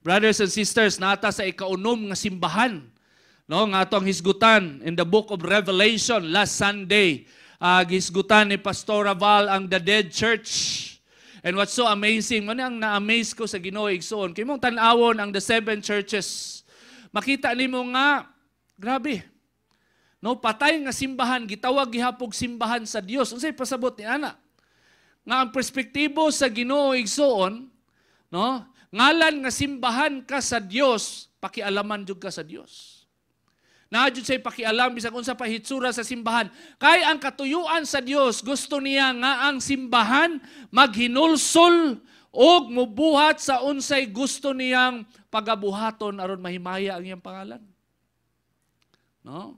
Brothers and sisters, nata sa ikaunom nga simbahan, no, nga atong hisgutan in the book of Revelation last Sunday. Hisgutan ni Pastor Val ang The Dead Church. And what's so amazing, man ang na-amaze ko sa Ginoo igsoon, kay mong tan-awon ang the 7 churches. Makita nimo nga grabe. No, patay nga simbahan, gitawag gihapog simbahan sa Dios. Unsay pasabot ni ana? Nga ang perspektibo sa Ginoo igsoon, no? Ngalan nga simbahan ka sa Dios, pakialaman jud ka sa Dios. Naadjud say pakialam bisag unsa pa hitsura sa simbahan. Kay ang katuyuan sa Dios, gusto niya nga ang simbahan maghinulsol og mubuhat sa unsay gusto niyang pagabuhaton aron mahimaya ang iyang pangalan. No?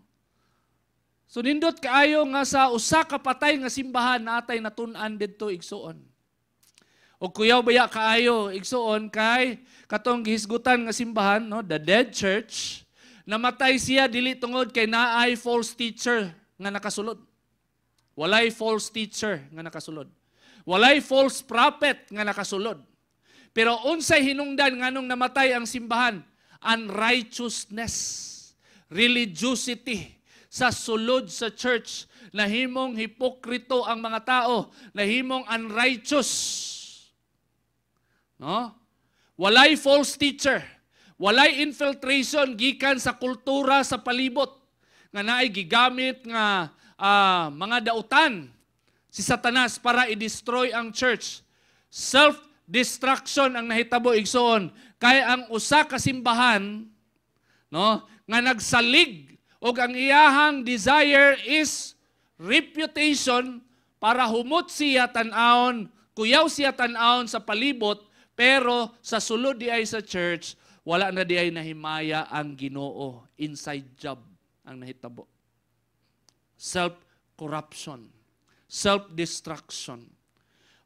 So nindot kaayo nga sa usa ka patay nga simbahan natay natun-an didto igsuon. O kuyaw baya kaayo igsuon kay katong gihisgutan nga simbahan, no, the Dead Church, namatay siya dili tungod kay naay false teacher nga nakasulod. Walay false teacher nga nakasulod. Walay false prophet nga nakasulod. Pero unsay hinungdan nganong namatay ang simbahan? Unrighteousness, religiosity sa sulod sa church, nahimong hipokrito ang mga tao, nahimong unrighteous. No? Walay false teacher, walay infiltration gikan sa kultura sa palibot nga naay gigamit nga mga dautan si Satanas para i-destroy ang church. Self-destruction ang nahitabo igsoon kay ang usa ka simbahan, no, nga nagsalig og ang iyahang desire is reputation para humot siya tan-aon, kuyaw siya tan-aon sa palibot. Pero sa sulod di ay sa church, wala na di ay nahimaya ang Ginoo. Inside job ang nahitabo. Self-corruption. Self-destruction.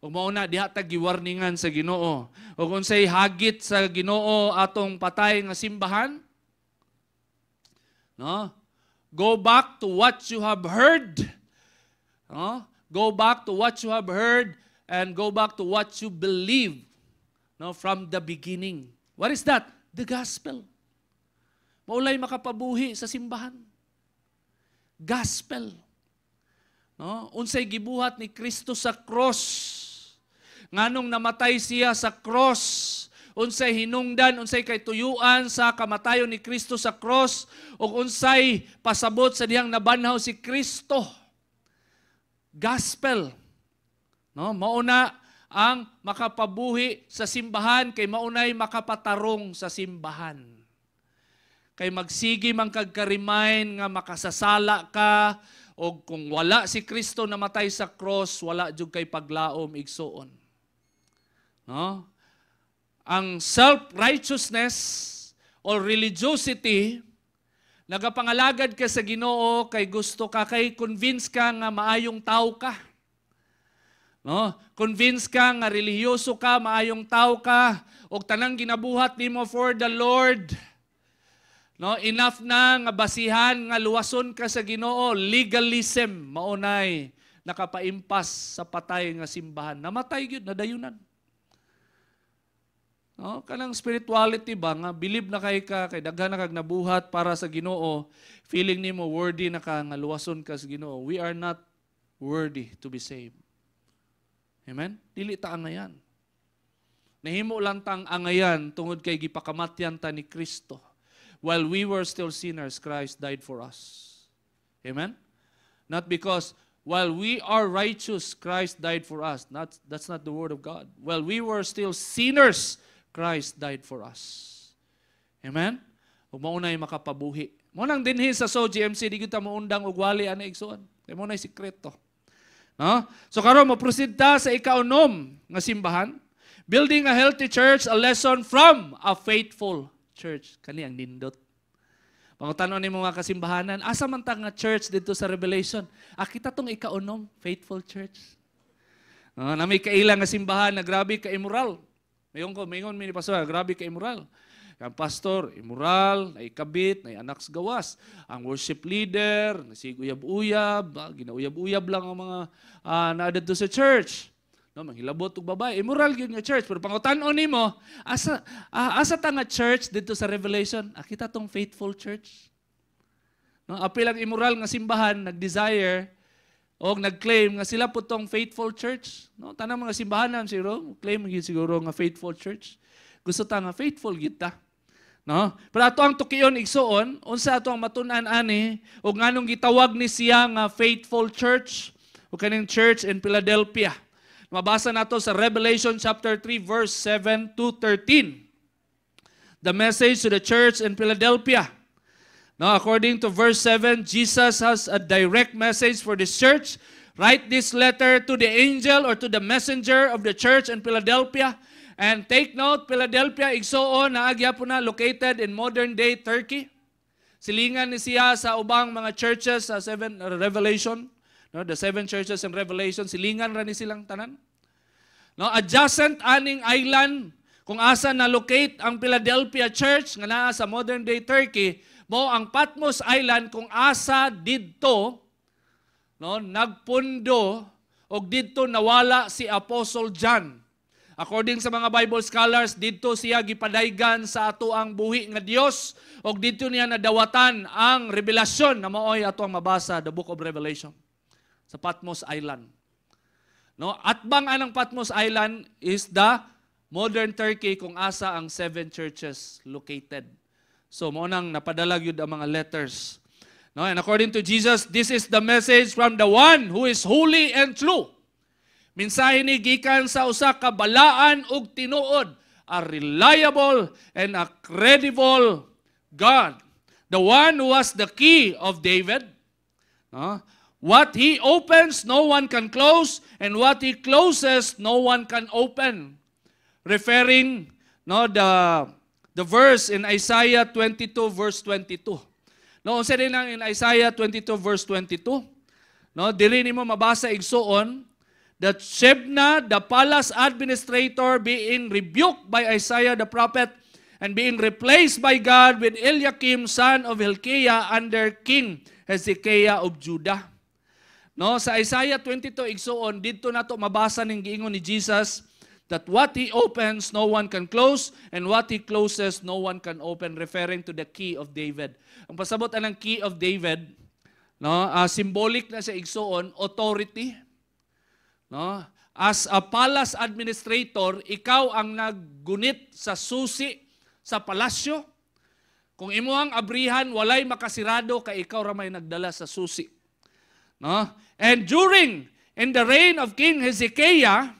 Ug mao na diha ta giwarningan sa Ginoo. Ug unsay hagit sa Ginoo atong patay nga simbahan? No? Go back to what you have heard. No? Go back to what you have heard and go back to what you believe. No, from the beginning. What is that? The gospel. Maulay makapabuhi sa simbahan. Gospel. No, unsay gibuhat ni Kristo sa cross. Nganong namatay siya sa cross. Unsay hinungdan, unsay kay tuyuan sa kamatayon ni Kristo sa cross, ug unsay pasabot sa diyang nabanhaw si Kristo. Gospel. No, mauna ang makapabuhi sa simbahan kay maunay makapatarong sa simbahan. Kay magsigi man kag ka-remind nga makasasala ka o kung wala si Kristo namatay sa cross, wala jud kay paglaom igsuon. No? Ang self-righteousness or religiosity, nagapangalagad ka sa Ginoo kay gusto ka, kay convince ka nga maayong tao ka. No? Convince ka nga relihiyoso ka, maayong tao ka, o tanang ginabuhat nimo for the Lord. No? Enough na nga basihan nga luwason ka sa Ginoo. Legalism, maunay, nakapaimpas sa patay nga simbahan. Namatay gyud, nadayunan. No? Kanang spirituality ba, nga believe na kay ka, kay daghan na kag nabuhat para sa Ginoo, feeling nimo worthy na ka, nga luwason ka sa Ginoo. We are not worthy to be saved. Amen? Dili ta angayan. Nahimo lang tang angayan tungod kay gipakamatyan ta ni Kristo. While we were still sinners, Christ died for us. Amen? Not because while we are righteous, Christ died for us. That's not the word of God. While we were still sinners, Christ died for us. Amen? Ug maunay makapabuhi. Mo nang dinhi sa GMC di kita moundang og wali ana igsoon. Kay mo nay sikreto. No? So karon mo-proceed ta sa ikaunom nga simbahan. Building a healthy church, a lesson from a faithful church. Kani ang nindot. Pangutanon ni mga kasimbahanan, asa man ta nga church dito sa Revelation? Kita tong ikaunom, faithful church. Na may kailang nga simbahan na grabe ka immoral. Mayon mi ni pastor, grabe ka immoral. Ang pastor, immoral, naikabit, naianak sa gawas. Ang worship leader, nasiguyab-uyab, ginauyab-uyab lang ang mga naadad sa church. No, manghilabot og babae. Immoral gyud nga church. Pero pangutan-on nimo, asa ta nga church dito sa Revelation? Kita tong faithful church. No, apil ang immoral nga simbahan nag-desire o nag-claim nga sila po tong faithful church. No, tanang mga simbahanan siguro, claim gyud siguro nga faithful church. Gusto ta nga faithful gyud ta. No? Pero ato ang tukiyon igsuon, unsa ato ang matun-an ani ug nganong gitawag ni siya nga faithful church o kaning church in Philadelphia. Mabasa nato sa Revelation chapter 3 verse 7 to 13. The message to the church in Philadelphia. Now, according to verse 7, Jesus has a direct message for this church. Write this letter to the angel or to the messenger of the church in Philadelphia. And take note, Philadelphia, igsoon na agya po na located in modern day Turkey. Silingan ni siya sa ubang mga churches sa Revelation. No, the 7 churches in Revelation, silingan ra ni silang tanan. No, adjacent aning island kung asa na locate ang Philadelphia Church nga naa sa modern day Turkey, mo ang Patmos Island kung asa didto no nagpundo og didto nawala si Apostle John. According sa mga Bible scholars, didto siya gipadaygan sa ato ang buhi nga Dios og didto niya nadawatan ang revelasyon na maoy ato ang mabasa the book of Revelation sa Patmos Island. No, atbang anang Patmos Island is the modern Turkey kung asa ang 7 churches located. So mo nang napadala gyud ang mga letters. No, and according to Jesus, this is the message from the one who is holy and true. Mensahe ni gikan sa usa ka balaan ug tinuod, a reliable and a credible God. The one who has the key of David. What he opens, no one can close, and what he closes, no one can open. Referring the verse in Isaiah 22 verse 22. No, unsa din ang in Isaiah 22 verse 22? No, dili nimo mabasa igsuon that Shebna, the palace administrator, being rebuked by Isaiah the prophet and being replaced by God with Eliakim, son of Hilkiah, under King Hezekiah of Judah. No, sa Isaiah 22 igsuon didto nato mabasa ning giingon ni Jesus that what he opens no one can close and what he closes no one can open, referring to the key of David. Ang pasabot anang key of David, no, symbolic na sa igsuon authority. No, as a palace administrator, ikaw ang naggunit sa susi sa palasyo. Kung imo ang abrihan walay makasirado kay ikaw ra may nagdala sa susi. No? And in the reign of King Hezekiah,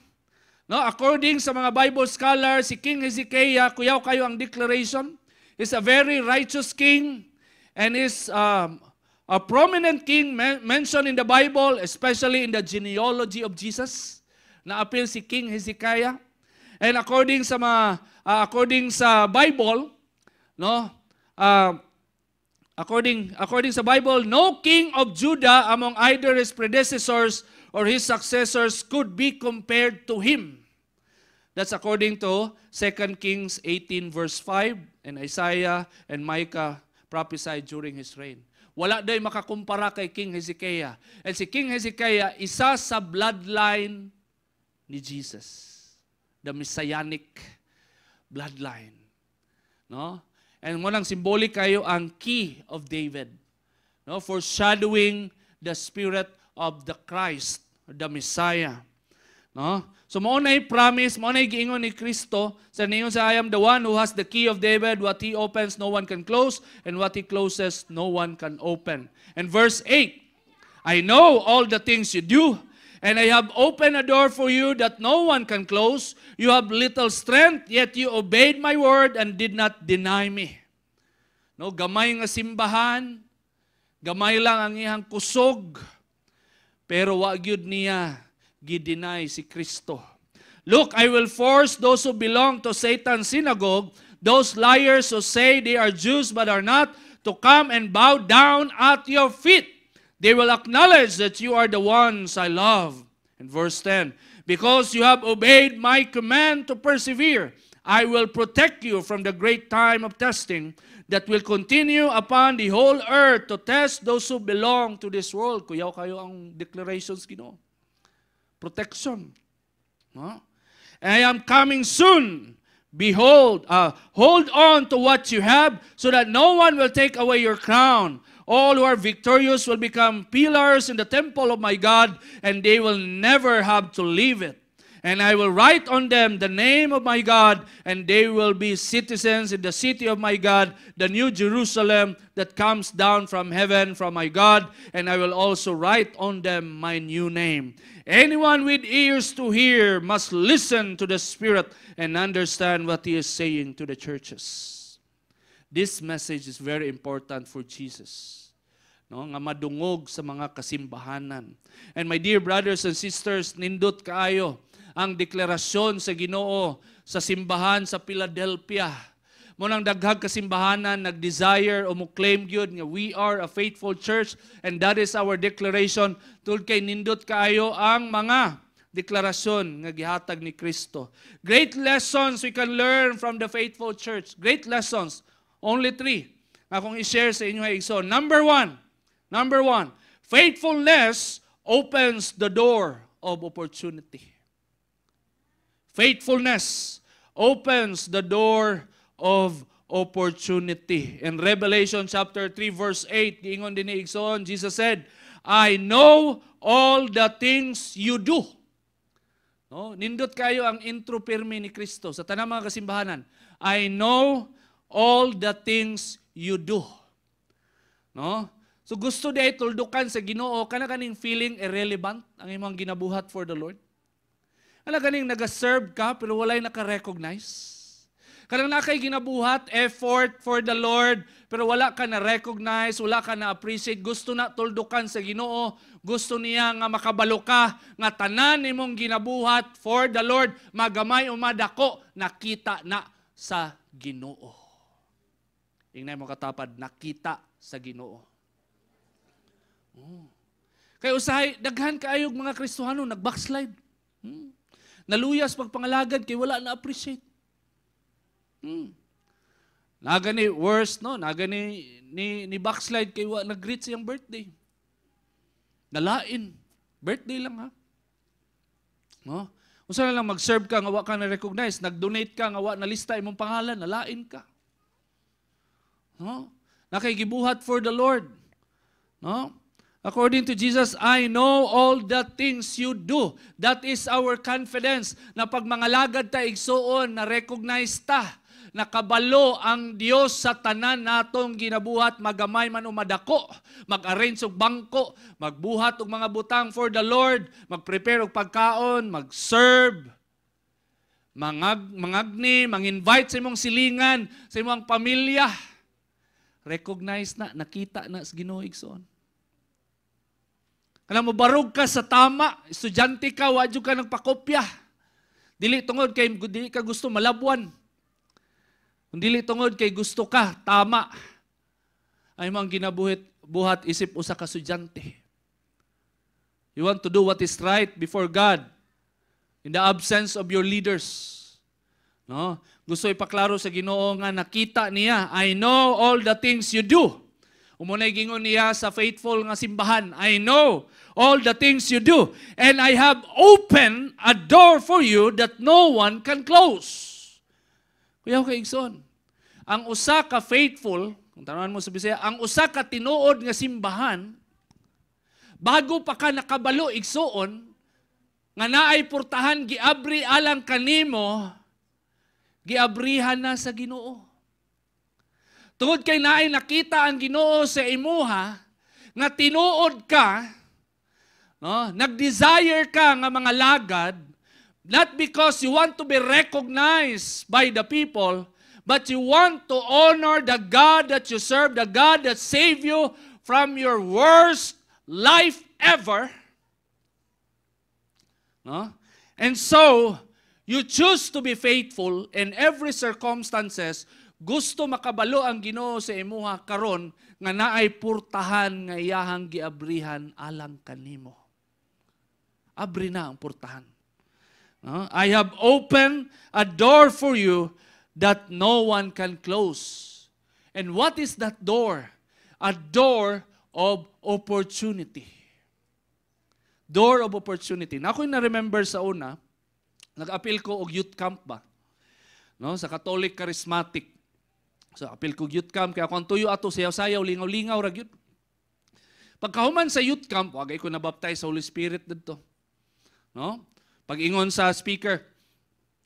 no, according sa mga Bible scholars, si King Hezekiah, kuyaw kayo ang declaration, is a very righteous king and is a prominent king mentioned in the Bible, especially in the genealogy of Jesus, na apil si King Hezekiah. And according sa Bible, no, according sa Bible, no king of Judah among either his predecessors or his successors could be compared to him. That's according to 2 Kings 18 verse 5, and Isaiah and Micah prophesied during his reign. Wala day makakumpara kay King Hezekiah. And si King Hezekiah, isa sa bloodline ni Jesus. The Messianic bloodline. No? And munang symbolic kayo ang key of David. No? Foreshadowing the spirit of the Christ, the Messiah. No? So mo na promise, mo na giingon ni Kristo sa niyon sa I am the one who has the key of David, what he opens no one can close, and what he closes no one can open. And verse 8, I know all the things you do, and I have opened a door for you that no one can close. You have little strength, yet you obeyed my word and did not deny me. No, gamay nga simbahan, gamay lang ang iyang kusog, pero wa gyud niya gideny si Kristo. Look, I will force those who belong to Satan's synagogue, those liars who say they are Jews but are not, to come and bow down at your feet. They will acknowledge that you are the ones I love. In verse 10, because you have obeyed my command to persevere, I will protect you from the great time of testing that will continue upon the whole earth to test those who belong to this world. Kuyaw kayo ang declarations, Ginoo. Protection. No? I am coming soon. Behold, hold on to what you have so that no one will take away your crown. All who are victorious will become pillars in the temple of my God, and they will never have to leave it. And I will write on them the name of my God, and they will be citizens in the city of my God, the new Jerusalem that comes down from heaven from my God, and I will also write on them my new name. Anyone with ears to hear must listen to the Spirit and understand what He is saying to the churches. This message is very important for Jesus. No, nga madungog sa mga kasimbahanan. And my dear brothers and sisters, nindot kaayo ang deklarasyon sa Ginoo sa simbahan sa Philadelphia. Munang daghag kasimbahanan nag-desire o mo-claim gyud nga we are a faithful church, and that is our declaration. Tungod kay nindot kaayo ang mga deklarasyon nga gihatag ni Kristo. Great lessons we can learn from the faithful church. Great lessons. Only 3 nga akong i-share sa inyo igsoon. Number one, faithfulness opens the door of opportunity. Faithfulness opens the door of opportunity. In Revelation chapter 3 verse 8, giingon din ni igsoon, Jesus said, I know all the things you do. No, nindot kayo ang intro pirmi ni Kristo sa tanang mga kasimbahanan. I know all the things you do. No? So gusto di ay tuldukan sa Ginoo kana kaning feeling irrelevant ang imong ginabuhat for the Lord. Kana kaning nag-serve ka pero walay naka-recognize. Kanang nakay ginabuhat, effort for the Lord, pero wala ka na-recognize, wala ka na-appreciate, gusto na tuldukan sa Ginoo, gusto niya nga makabalo ka, nga tanan imong ginabuhat for the Lord, magamay o madako, nakita na sa Ginoo. Ingnan mo katapad, nakita sa Ginoo. Kaya usahay, daghan kaayog mga Kristohano, nag-backslide. Naluyas pagpangalagad kay wala na-appreciate. Nagani worst, no? Nagani ni backslide kay wa nag-greet siyang birthday. Nalain. Birthday lang ha. No? Unsa na lang mag-serve ka nga wa ka na-recognize, nag-donate ka nga wa na lista imong pangalan, nalain ka. No? Nakaygibuhat for the Lord. No? According to Jesus, I know all the things you do. That is our confidence na pag mangalagad ta igsuon, na-recognize ta, nakabalo ang Dios sa tanan natong ginabuhat, magamay man o madako, mag-arrange og bangko, magbuhat og mga butang for the Lord, mag-prepare og pagkaon, mag-serve, mangagni, mang-invite sa imong silingan, sa imong pamilya. Recognize na, nakita na sa Ginoo igsoon. Kanang mabarog ka sa tama, estudyante ka, wadyo ka nagpakopya. Dili tungod kay dili ka gusto malabuan. Kung dili tungod kay gusto ka, tama. Ay mga buhat isip usa ka estudyante. You want to do what is right before God in the absence of your leaders. No? Gusto ipaklaro sa Ginoo nga nakita niya, I know all the things you do. Umunay gingon niya sa faithful nga simbahan, I know all the things you do, and I have opened a door for you that no one can close. Kuyaw ka igsoon. Ang usa ka faithful, kung tanawan mo sa Bisaya, ang usa ka tinuod nga simbahan, bago pa ka nakabalo igsoon, nga naay purtahan giabri alang kanimo, giabrihan na sa Ginoo. Tungod kay naay nakita ang Ginoo sa imuha, nga tinuod ka, no, nag-desire ka nga mga lagad, not because you want to be recognized by the people, but you want to honor the God that you serve, the God that saved you from your worst life ever. No? And so, you choose to be faithful in every circumstances. Gusto makabalo ang Ginoo sa imuha karon nga naay purtahan nga iyahang giabrihan alang kanimo. Abri na ang purtahan. I have opened a door for you that no one can close. And what is that door? A door of opportunity. Door of opportunity. Na ako'y na-remember sa una, Nag-apil ko og youth camp ba? No, sa Catholic Charismatic. So apil ko youth camp kaya kung tuyo ato sayaw-sayaw, lingaw-lingaw ra gyud. Pagkahuman sa youth camp, wagay ko nabaptize sa Holy Spirit didto. No? Pag-ingon sa speaker,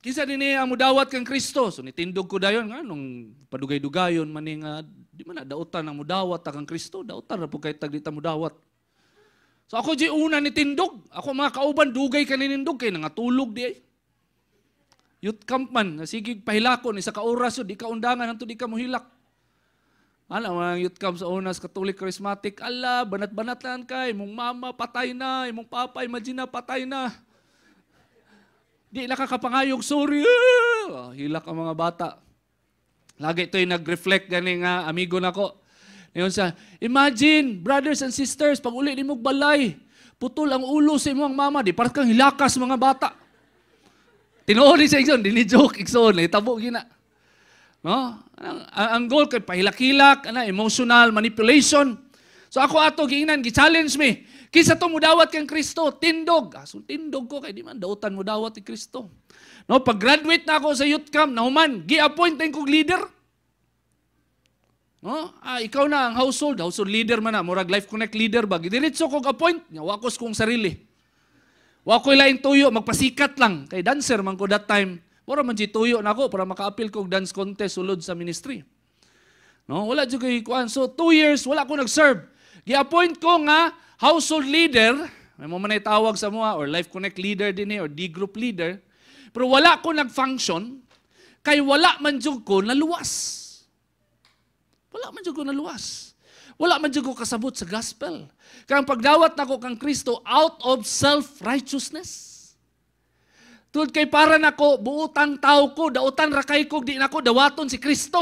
kinsa dinhi ang mudawat kang Kristo? So nitindog ko dayon nga nung padugay-dugayon maning di man na dautan ang mudawat kang Kristo, dautan ra pud kay tag dita mudawat. So ako di una nitindog, ako mga kauban dugay kaninindog kay nangatulog di ay. Youth camp man, sige pahilakon isa ka oras di ka undangan hantud di ka mohilak. Ano mga youth camp sa unas Catholic Charismatic, ala banat-banat lang kay imong mama patay na, imong papa imagine patay na. Di nakakapangayog, sorry. Hilak ang mga bata. Lagi ito'y nag-reflect gani nga amigo nako. Ngayon sa, imagine, brothers and sisters, pag uli ni mong balay, putol ang ulo sa imong mama, di parang kang hilakas mga bata. Tinuod ni sa Ikson, di ni joke Ikson, tabo gina. No? Ang goal kay pahilak-hilak, emotional manipulation. So ako ato giinan, gi-challenge me. Kisa to mudawat kang Kristo, tindog. So tindog ko kay di man dautan mudawat ni Kristo. No, pag graduate na ako sa youth camp, nahuman, gi-appoint na kong leader. No? Ikaw na ang household leader man na, murag Life Connect leader ba? Gidiretso kong appoint, wakos kong sarili. Wako'y laing tuyo, magpasikat lang. Kay dancer man ko that time. Mura man tuyo na ako para maka-appeal kong dance contest sulod sa ministry. No, wala jud kay kuan. So 2 years wala ko nag-serve. Gi-appoint ko nga household leader, may mo man tawag sa mga or Life Connect leader din or D-group leader. Pero wala ko nag-function kay wala man jud ko naluwas. Wala man jud ko naluwas. Wala man jud ko kasabot sa gospel. Kaya pagdawat nako kang Kristo out of self-righteousness. Tulad kay para nako buutang tao ko, dautan ra kay ko di nako dawaton si Kristo.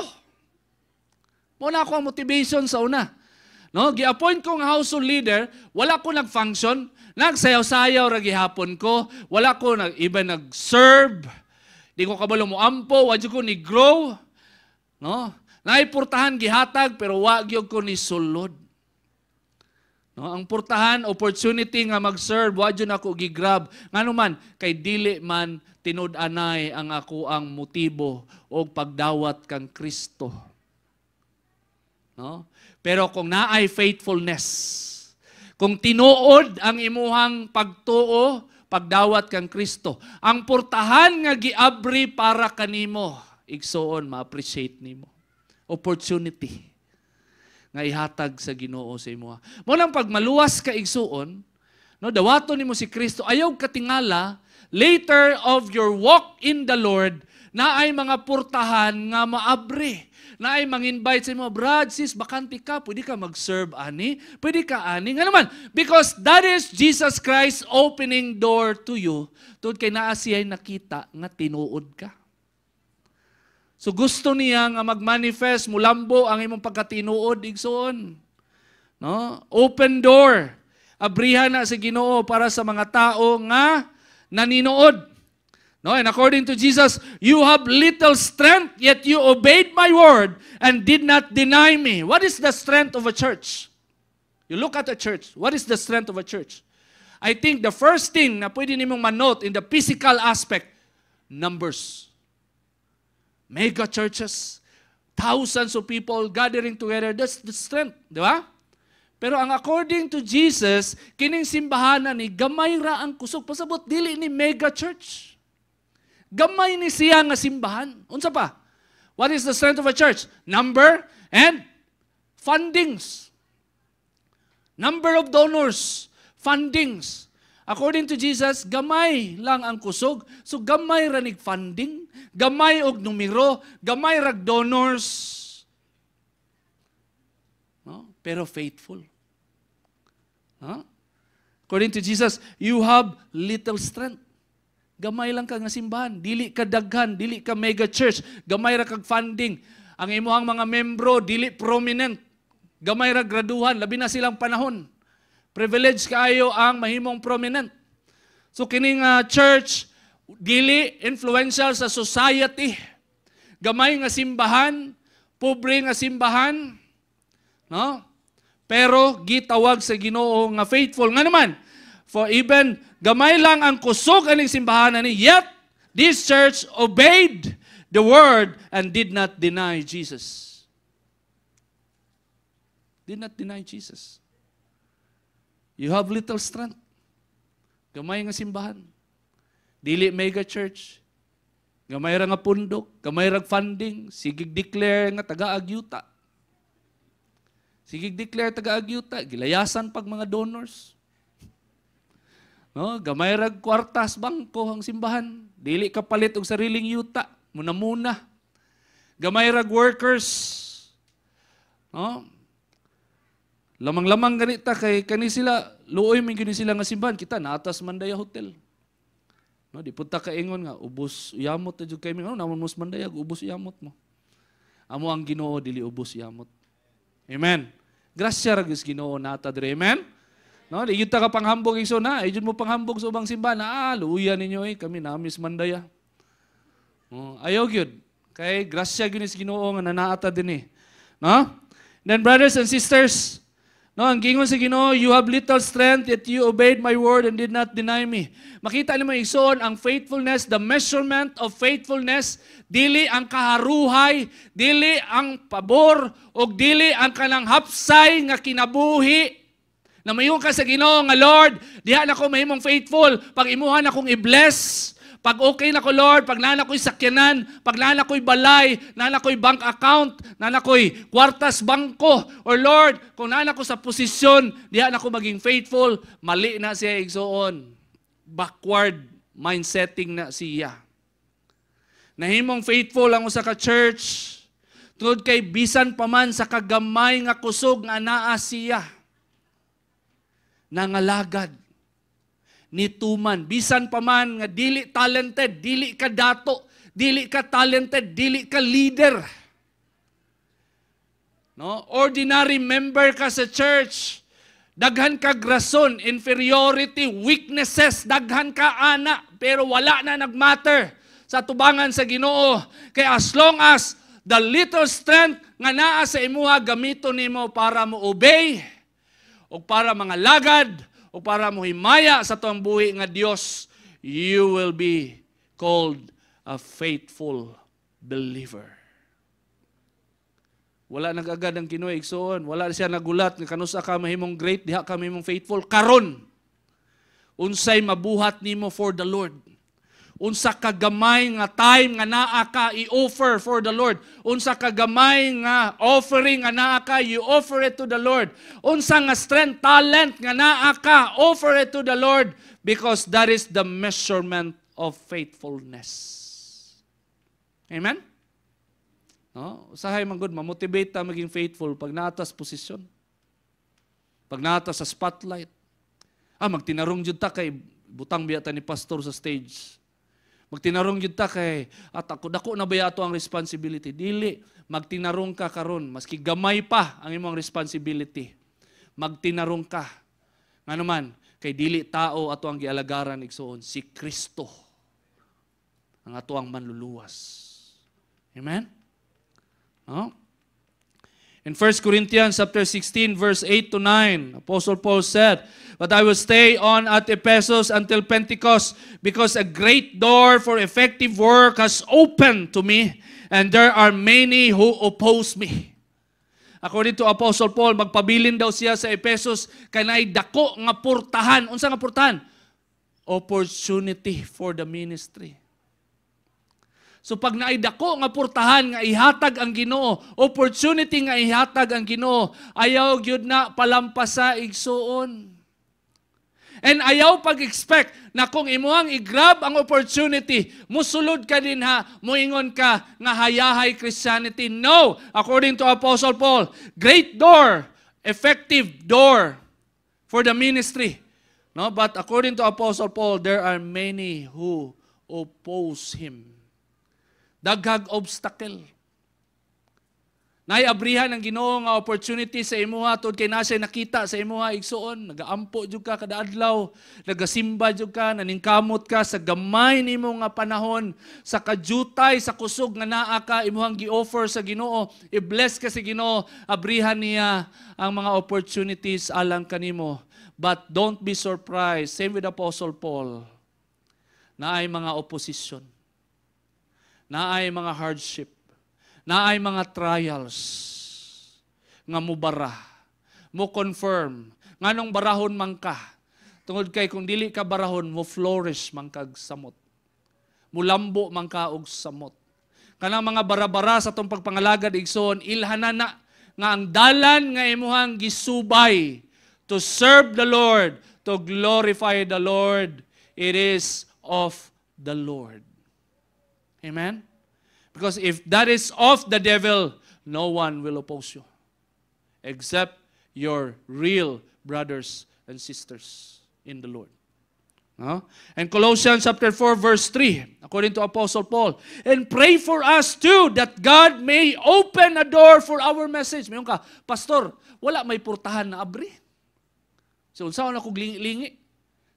Mo na ako ang motivation sa una. No, gi-appoint ko nga household leader, wala ko nag-function, nagsayaw-sayaw ra gihapon ko, wala ko nag-serve, di ko kabalo mo ampo, wa ko ni grow. No? Naipurtahan gihatag pero wa gyud ko ni sulod. No, ang purtahan opportunity nga mag-serve wa gyud ako gigrab. Ngano man kay dili man tinud-anay ang ako ang motibo og pagdawat kang Kristo. No? Pero kung naay faithfulness, kung tinuod ang imuhang pagtuo, pagdawat kang Kristo, ang purtahan nga giabri para kanimo, igsoon ma-appreciate nimo. Opportunity nga ihatag sa Ginoo sa imo. Mo nang pag maluwas ka igsuon, no, dawaton nimo si Kristo, ayaw katingala later of your walk in the Lord na ay mga purtahan nga maabri. Na ay mang-invite sa imo, brad, sis, bakante ka, pwede ka mag-serve ani, pwede ka ani. Nga naman, because that is Jesus Christ opening door to you, tungod kay naa siya'y nakita nga tinuod ka. So gusto niya nga mag-manifest, mulambo ang imong pagkatinuod, igsoon. No? Open door. Abrihan na sa Ginoo para sa mga tao nga naninood. No? And according to Jesus, you have little strength, yet you obeyed my word and did not deny me. What is the strength of a church? You look at a church. What is the strength of a church? I think the first thing na pwede nimong manote in the physical aspect, numbers. Mega churches, thousands of people gathering together, that's the strength, di ba? Pero ang according to Jesus, kining simbahan ni gamay ra ang kusog. Pasabot, dili ni mega church. Gamay ni siya nga simbahan. Unsa pa? What is the strength of a church? Number and fundings. Number of donors, fundings. According to Jesus, gamay lang ang kusog. So gamay ranig funding, gamay og numero, gamay rag donors. No? Pero faithful. No? According to Jesus, you have little strength. Gamay lang ka nga simbahan, dili ka daghan, dili ka mega church, gamay ra kag funding. Ang imuhang mga membro dili prominent. Gamay ra graduhan, labi na silang panahon. Privilege kaayo ang mahimong prominent. So kining church dili influential sa society. Gamay nga simbahan, pobre nga simbahan, no? Pero gitawag sa Ginoo nga faithful. Nga naman, for even gamay lang ang kusog aning simbahan ani, yet This church obeyed the word and did not deny Jesus. Did not deny Jesus. You have little strength. Gamay nga simbahan. Dili mega church. Gamay ra nga pundok, gamay ra funding, sigig declare nga taga-agyuta. Sigig declare taga-agyuta, gilayasan pag mga donors. No, gamay ra kwartas bangko ang simbahan. Dili ka palit og sariling yuta, muna-muna. Gamay ra workers. No? Lamang-lamang ganita kay kani sila, luoy man gini sila nga simbahan, kita naatas Mandaya Hotel. No, di punta ka ingon nga ubos yamot ta jud kay mi. Namon mos Mandayag ubos yamot mo. Amo ang Ginoo dili ubos yamot. Amen. Grasya ra gyud Ginoo nata dire. Amen. No, di gyud ta ka panghambog igso na, ay jud mo panghambog sa ubang simbahan. Luya ninyo kami namis Mandaya. Ayaw gyud. Kay grasya gyud ni Ginoo nga nanaata dinhi. No? Then brothers and sisters, no, ang gingon sa Ginoo, you have little strength, yet you obeyed my word and did not deny me. Makita nimo igsoon ang faithfulness, the measurement of faithfulness, dili ang kaharuhay, dili ang pabor, o dili ang kanang hapsay nga kinabuhi. Na mayon ka sa Ginoo nga Lord, diha na ko mahimong faithful, pag imuhan akong i-bless. Pag okay na ko, Lord, pag nana ko'y sakyanan, pag nana ko'y balay, nana ko'y bank account, nana ko'y kwartas bangko, or Lord, kung nana ko sa posisyon, diha na ko maging faithful, mali na siya igsoon. Backward mindsetting na siya. Nahimong faithful ang usa ka church, tungod kay bisan pa man sa kagamay nga kusog nga naa siya. Nangalagad. Nituman, bisan pa man nga dili talented, dili ka dato, dili ka talented, dili ka leader. No, ordinary member ka sa church. Daghan ka rason, inferiority, weaknesses, daghan ka ana, pero wala na nagmatter sa tubangan sa Ginoo. Kaya as long as the little strength nga naa sa imuha gamito nimo para mo obey o para mga lagad o para mo himaya sa tuang buhi nga Dios, you will be called a faithful believer. Wala nag-agad ang Ginoo igsoon, wala siya nagulat nga kanusa ka mahimong great, diha ka mahimong faithful. Karon, unsay mabuhat nimo for the Lord? Unsa ka gamay nga time nga naa ka i-offer for the Lord. Unsa ka gamay nga offering nga naa ka, you offer it to the Lord. Unsa nga strength, talent nga naa ka, offer it to the Lord, because that is the measurement of faithfulness. Amen? No? Usahay man gud ma-motivate ta maging faithful pag naatas posisyon. Pag naatas sa spotlight. Magtinarong jud ta kay butang biya ta ni pastor sa stage. Magtinarong yun ta kay, at ako, dako na ba yato ang responsibility? Dili, magtinarong ka karon, maski gamay pa ang imong responsibility. Magtinarong ka. Nga naman, kay dili tao ato ang gialagaran igsoon, si Kristo ang ato ang manluluwas. Amen? No? In 1 Corinthians chapter 16, verse 8 to 9, Apostle Paul said, "But I will stay on at Ephesus until Pentecost, because a great door for effective work has opened to me, and there are many who oppose me." According to Apostle Paul, magpabilin daw siya sa Ephesus, kanay dako nga purtahan. Unsa nga purtahan? Opportunity for the ministry. So pag naidako nga purtahan nga ihatag ang Ginoo, opportunity nga ihatag ang Ginoo, ayaw gyud na palampasa igsuon. And ayaw pag-expect na kung imuhang i-grab ang opportunity, musulod ka din muingon ka nga hayahay Christianity. No! According to Apostle Paul, great door, effective door for the ministry. No? But according to Apostle Paul, there are many who oppose him. Daghag obstacle. Naiabrihan ang Ginoo nga opportunity sa imuha tungod kay nasay nakita sa imuha igsuon, nagaampo jud ka kada adlaw, nagasimba jud ka, naningkamot ka sa gamay nimo nga panahon, sa kajutay, sa kusog nga naa ka imuhang gi-offer sa Ginoo, i-bless ka sa Ginoo, abrihan niya ang mga opportunities alang kanimo. But don't be surprised, same with Apostle Paul, na ay mga opposition. naay mga hardship, naay mga trials, nga mubara, mo confirm, nganong barahon man ka, tungod kay kung dili ka barahon, mo flourish man kag samot. Mulambo man ka og samot. Kanang mga bara-bara sa tong pagpangalagad igsoon, ilhanana nga ang dalan nga imuhang gisubay to serve the Lord, to glorify the Lord, it is of the Lord. Amen? Because if that is of the devil, no one will oppose you except your real brothers and sisters in the Lord. No? And Colossians chapter 4 verse 3, according to Apostle Paul, and pray for us too that God may open a door for our message. Mayon ka, pastor, wala may purtahan na abri. So unsaon ako lingi?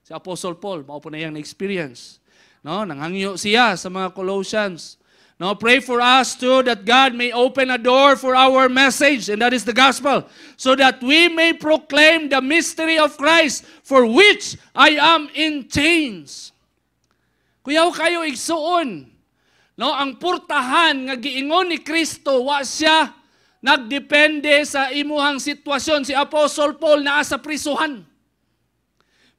Si Apostle Paul, mao po na yang na-experience. No, nanghangyo siya sa mga Colossians. No, pray for us too that God may open a door for our message, and that is the gospel, so that we may proclaim the mystery of Christ, for which I am in chains. Kuyaw kayo igsuon. No, ang purtahan nga giingon ni Kristo, wa siya nagdepende sa imuhang sitwasyon. Si Apostle Paul naa sa prisuhan.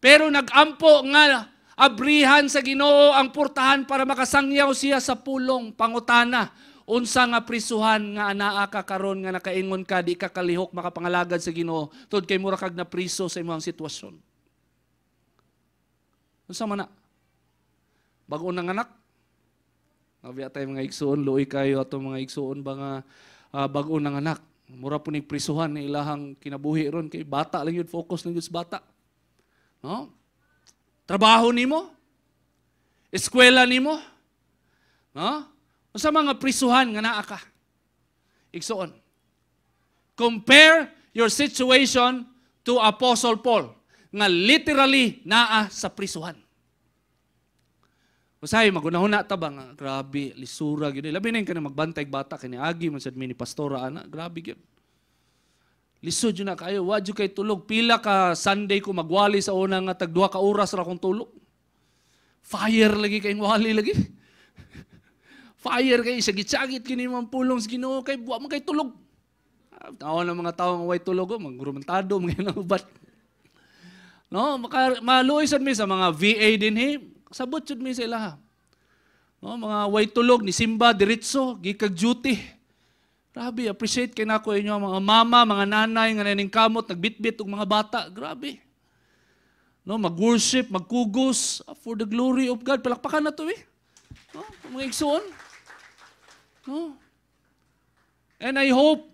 Pero nagampo nga abrihan sa Ginoo ang purtahan para makasangyaw siya sa pulong pangutana. Unsa nga prisuhan nga anaa ka karon nga nakaingon ka di ka kalihok makapangalagad sa Ginoo tungod kay mura kag na priso sa imong sitwasyon. Unsa man na? Bag-o nang anak? Nabiya tayo mga igsuon, luoy kayo ato mga igsuon ba nga bag-o nang anak. Mura po ni prisuhan ni ilahang kinabuhi ron kay bata lang yun, focus lang yun sa bata. No? Trabaho nimo? Eskwela nimo? No? Unsa mga prisuhan nga naa ka? Igsuon. Compare your situation to Apostle Paul nga literally naa sa prisuhan. Usahay magunahuna ta ba nga grabe lisura gyud. Labi na ka na magbantay bata kani agi man sad ni pastora ana, grabe gyud. Lisod yun na kayo. Wa jud kay tulog. Pila ka Sunday ko magwali sa una nga tag 2 ka oras ra kong tulog. Fire lagi kayong wali lagi. Fire kay sagit-sagit kini man pulong sa Ginoo kay wa man kay tulog. Tawo ng mga tawo nga way tulog magrumentado mga ubat. No, maluoy sad mi sa mga VA din he. Sabot jud mi sa ilaha. No, mga way tulog ni simba diretso gikag duty. Grabe, appreciate kay nako inyo mga mama, mga nanay nga naning kamot nagbitbit og mga bata. Grabe. No, mag-worship, magkugos for the glory of God. Palakpakan na to No, mga igsoon. No. And I hope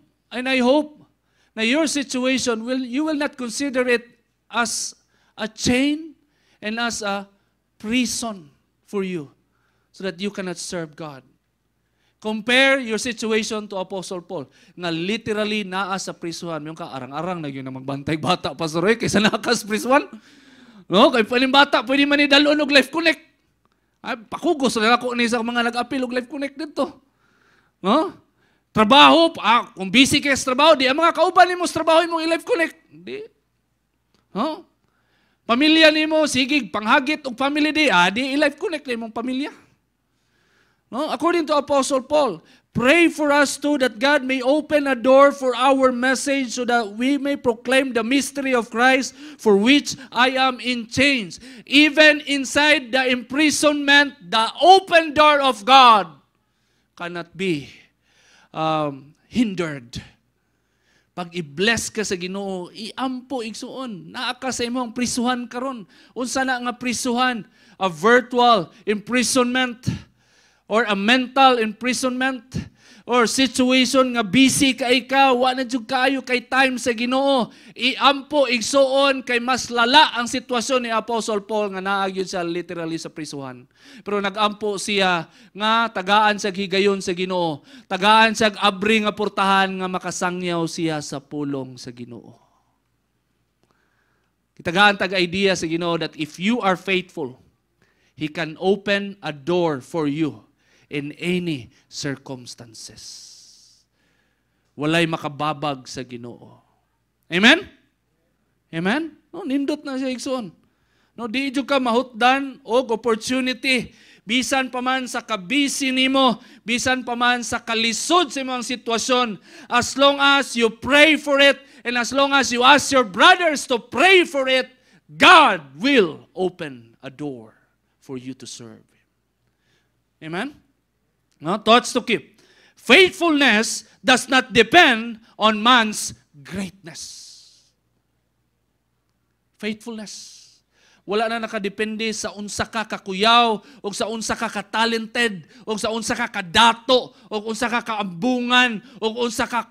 na your situation you will not consider it as a chain and as a prison for you so that you cannot serve God. Compare your situation to Apostle Paul na literally naa sa prisuhan. Yung ka, arang-arang na yun na magbantay bata, Pastor Roy, kaysa nakas prisuhan. No, kay paling bata, pwede man idalon og Life Connect. Ay, pakugos na ako ni sa mga nag-appeal og Life Connect dito. No? Trabaho, kung busy kayo sa trabaho, di ang mga kauban ni mo sa trabaho mong i-Life Connect. Di. No? Pamilya ni mo, sige, panghagit og family di, di i-Life Connect na mong pamilya. No? According to Apostle Paul, pray for us too that God may open a door for our message so that we may proclaim the mystery of Christ for which I am in chains. Even inside the imprisonment, the open door of God cannot be hindered. Pag i-bless ka sa Ginoo, iampo igsuon. Naa ka sa imong prisuhan karon. Unsa na nga prisuhan? A virtual imprisonment, or a mental imprisonment, or situation nga busy ka ikaw, wa na jud kaayo kay time sa Ginoo. Iampo igsuon kay mas lala ang sitwasyon ni Apostle Paul nga naa gyud siya literally sa prisuhan. Pero nagampo siya nga tagaan sa higayon sa Ginoo, tagaan sa abri nga purtahan nga makasangyaw siya sa pulong sa Ginoo. Kitagaan tag idea sa Ginoo that if you are faithful, He can open a door for you in any circumstances. Walay makababag sa Ginoo. Amen? Amen? No, nindot na siya igsoon. No, di jud ka mahutdan og opportunity bisan pa man sa kabisi nimo, bisan pa man sa kalisod sa imong sitwasyon, as long as you pray for it, and as long as you ask your brothers to pray for it, God will open a door for you to serve Him. Amen? No? Thoughts to keep. Faithfulness does not depend on man's greatness. Faithfulness. Wala na nakadepende sa unsa ka kakuyaw, o sa unsa ka ka-talented, o sa unsa ka kadato, o unsa ka kaambungan, o unsa ka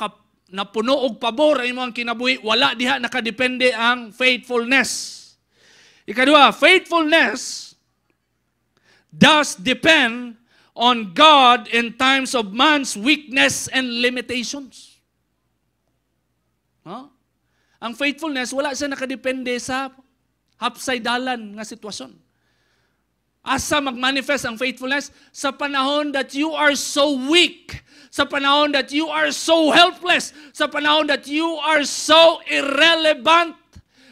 napuno og pabor ang imong kinabuhi. Wala diha nakadepende ang faithfulness. Ikadua, faithfulness does depend on God in times of man's weakness and limitations. Huh? Ang faithfulness, wala siya nakadepende sa hapsay-dalan nga sitwasyon. Asa mag-manifest ang faithfulness? Sa panahon that you are so weak, sa panahon that you are so helpless, sa panahon that you are so irrelevant,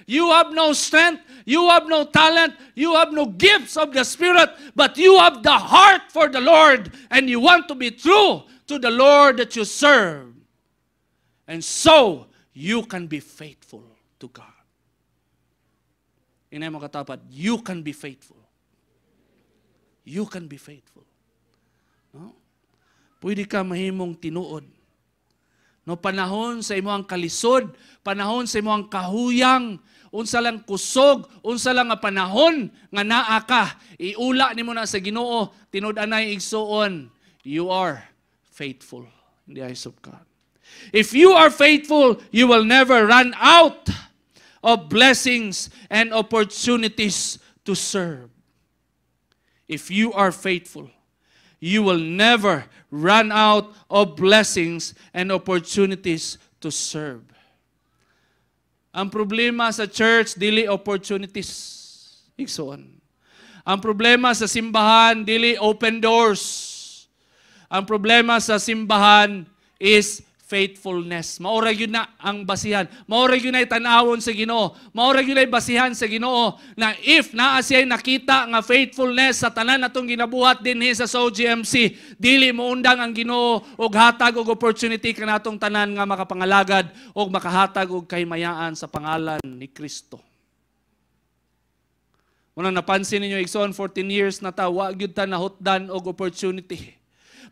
you have no strength, you have no talent, you have no gifts of the Spirit, but you have the heart for the Lord, and you want to be true to the Lord that you serve. And so, you can be faithful to God. Inay mo katapat, you can be faithful. You can be faithful. No? Pwede ka mahimong tinuod. No, panahon sa imong kalisod, panahon sa imong kahuyang, unsa lang kusog, unsa lang nga panahon nga naa ka, iula nimo na sa Ginoo, tinud-anay igsuon, you are faithful in the eyes of God. If you are faithful, you will never run out of blessings and opportunities to serve. If you are faithful, you will never run out of blessings and opportunities to serve. Ang problema sa church, dili opportunities. Igsoon. Ang problema sa simbahan, dili open doors. Ang problema sa simbahan is faithfulness. Maura yun na ang basihan. Maura yun na itanawon sa Ginoo. Maura yun na basihan sa Ginoo na if naa siya nakita nga faithfulness sa tanan natong ginabuhat dinhi sa SOGMC, dili mo undang ang Ginoo og hatag og opportunity kanatong tanan nga makapangalagad og makahatag og kahimayaan sa pangalan ni Kristo. Muna napansin ninyo, igsoon 14 years na ta, wa gyud ta nahutdan og opportunity.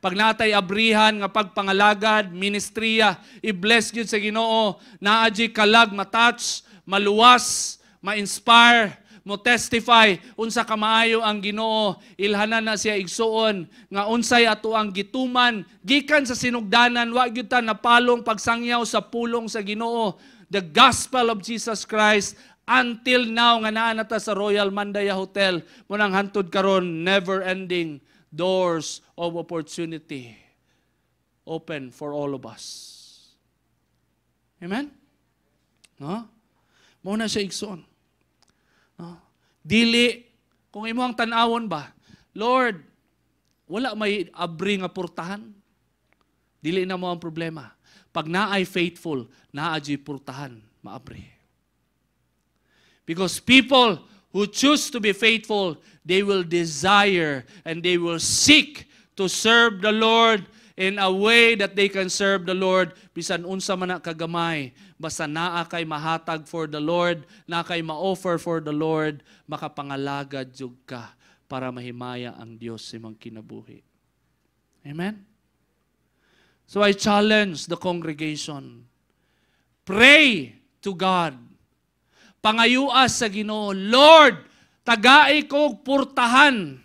Pag natay abrihan nga pagpangalagad, ministriya, i-bless gyud sa Ginoo, naadji kalag matouch, maluwas, ma-inspire, mo testify unsa ka maayo ang Ginoo, ilhanan na siya igsuon nga unsay ato ang gituman gikan sa sinugdanan, wa gyud ta napalong pagsangyaw sa pulong sa Ginoo. The gospel of Jesus Christ until now nga naa nata sa Royal Mandaya Hotel, munang hantud karon never-ending doors of opportunity open for all of us. Amen? No? Muna siya igsoon. No? Dili, kung imo ang tanawon ba, Lord, wala may abri nga purtahan. Dili na mo ang problema. Pag naay faithful, naadji purtahan, maabri. Because people who choose to be faithful, they will desire and they will seek to serve the Lord in a way that they can serve the Lord bisan unsa man na kagamay, basta naa kay mahatag for the Lord, naa kay ma-offer for the Lord, makapangalagad jud ka para mahimaya ang Dios sa imong kinabuhi. Amen? So I challenge the congregation. Pray to God. Pangayuas sa Ginoo, Lord, tagai ko purtahan.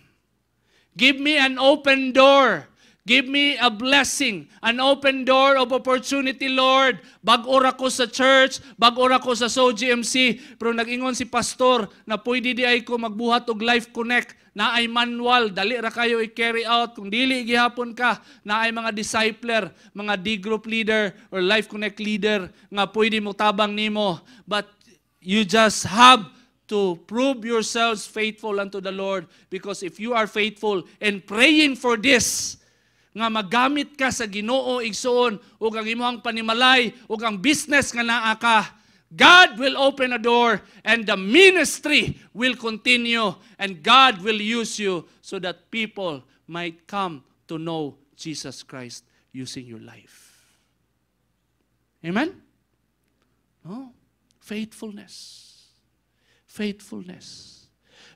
Give me an open door. Give me a blessing, an open door of opportunity, Lord. Bag-ora ko sa church, bag-ora ko sa SOGMC, pero nag-ingon si pastor na pwede di ay ko magbuhat og Life Connect, na ay manual, dali ra kayo i-carry out. Kung dili gihapon ka, na ay mga discipler, mga D-group leader or Life Connect leader nga pwede mo tabang nimo. But you just have to prove yourselves faithful unto the Lord, because if you are faithful and praying for this, nga magamit ka sa Ginoo igsoon ug ang imong panimalay ug ang business nga naa ka, God will open a door and the ministry will continue and God will use you so that people might come to know Jesus Christ using your life. Amen? No? Faithfulness. Faithfulness.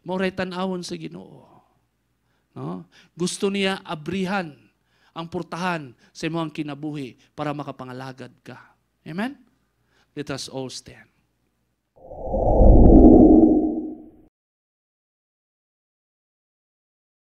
Moray tanawon sa Ginoo. No? Gusto niya abrihan ang purtahan sa imong kinabuhi para makapangalagad ka. Amen? Let us all stand.